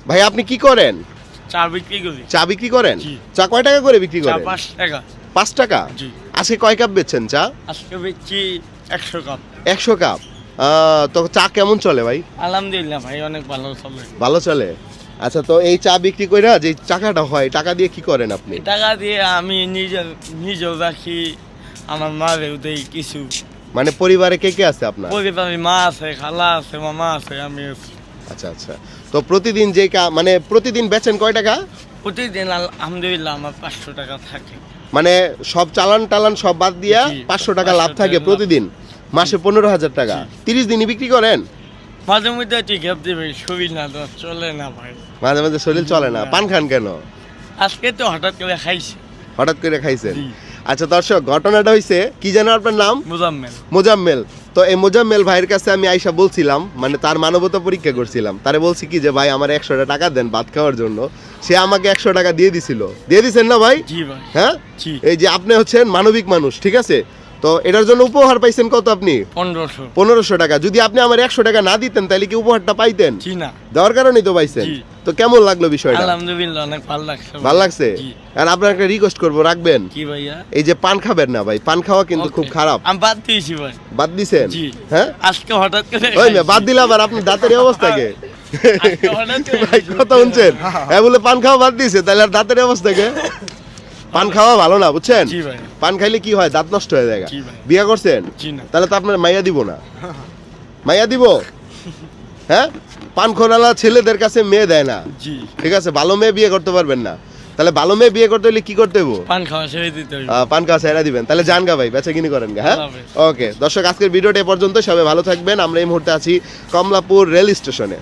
ভাই আপনি কি করেন? চা বিক্রি করি। চা বিক্রি করেন? জি। চা কয় টাকা করে বিক্রি চা করেন? 5 টাকা। 5 টাকা? জি। আজকে কয় কাপ বেচছেন চা? আজকে বেচছি 100 কাপ। 100 কাপ। তো চা কেমন চলে ভাই? আলহামদুলিল্লাহ ভাই, অনেক ভালো চলে। ভালো চলে। আচ্ছা, তো এই চা বিক্রি কইরা যে টাকাটা হয়, টাকা দিয়ে কি করেন আপনি? এই টাকা দিয়ে আমি নিজেও রাখি, আমার মারেও দেই কিছু। মানে পরিবারে কে কে আছে আপনার? পরিবারে মা আছে, খালা আছে, মামা আছে, আমি আছি। আচ্ছা আচ্ছা। তো প্রতিদিন যে মানে প্রতিদিন বেচেন কয় টাকা? প্রতিদিন আলহামদুলিল্লাহ আমার 500 টাকা থাকে। মানে সব চালান টালান সব বাদ দিয়া জি, 500 টাকা লাভ 500 থাকে টাকা প্রতিদিন। মাসে 15,000 টাকা। জি। 30 দিনই বিক্রি করেন? মাঝে মধ্যে ঠিক আছে ভাই, শরীর না তো চলে না ভাই। মাঝে মাঝে শরীর চলে না। না। পান খান কেন? আজকে তো হঠাৎ করে খাইছি। হঠাৎ করে খাইছেন? জি। আচ্ছা দর্শক, ঘটনাটা হইছে কি জানো আপনার নাম? মুজাম্মেল। মোজাম্মেল। তো এই মোজাম্মেল ভাইয়ের কাছে আমি আইসা বলছিলাম, মানে তার মানবতা পরীক্ষা করছিলাম। তারে বলছি কি যে ভাই আমার 100 টাকা দেন ভাত খাওয়ার জন্য। সে আমাকে 100 টাকা দিয়ে দিছিল। দিয়ে দিছেন না ভাই? জি ভাই। হ্যাঁ, জি। এই যে আপনি হচ্ছেন মানবিক মানুষ, ঠিক আছে? তো এটার জন্য উপহার পাইছেন কত আপনি? 1500। 1500 টাকা। যদি আপনি আমার 100 টাকা না দিতেন তাহলে কি উপহারটা পাইতেন? জি না। দেওয়ার কারণেই তো পাইছেন। জি। তো কেমন লাগলো বিষয়টা? আলহামদুলিল্লাহ অনেক ভালো লাগছে ভাই। ভালো লাগছে? জি। আর আপনার একটা রিকোয়েস্ট করবো, রাখবেন? কি ভাইয়া? এই যে পান খাবেন না ভাই, পান খাওয়া কিন্তু Okay. খুব খারাপ। আমি বাদ দিয়েছি ভাই। বাদ দিছেন? জি। হ্যাঁ, আজকে হঠাৎ করে ওই খাইছি। বাদ দিলাম আর আপনার দাঁতের এই অবস্থা কে? আজকে হঠাৎ করে ভাই খাইছি। কথা শুনছেন? হ্যাঁ বলে পান খাওয়া বাদ দিয়েছে, তাহলে আর দাঁতের এই অবস্থা কে? পান খাওয়া ভালো না, বুঝছেন? জি ভাই। পান খাইলে কি হয়, দাঁত নষ্ট হয়ে যায়। জি ভাই। বিয়ে করছেন? জি না। তাহলে তো আপনার মাইয়া দিব না। মাইয়া দিব? হ্যাঁ, পান খোরালা ছেলেদের কাছে মেয়ে দেয় না। জি। ঠিক আছে, ভালো মেয়ে বিয়ে করতে পারবেন না। তাহলে ভালো মেয়ে বিয়ে করতে হলে কি করতে হইব? পান খাওয়া ছেড়ে দিতে হবে। পান খাওয়া ছেড়ে দিবেন। তাহলে জান গা ভাই, বেচা কিনি করেন গা। হ্যাঁ, আল্লাহ হাফেজ। ওকে দর্শক, আজকের ভিডিওটা এ পর্যন্ত। সবাই ভালো থাকবেন। আমরা এই মুহূর্তে আছি কমলাপুর রেল স্টেশনে।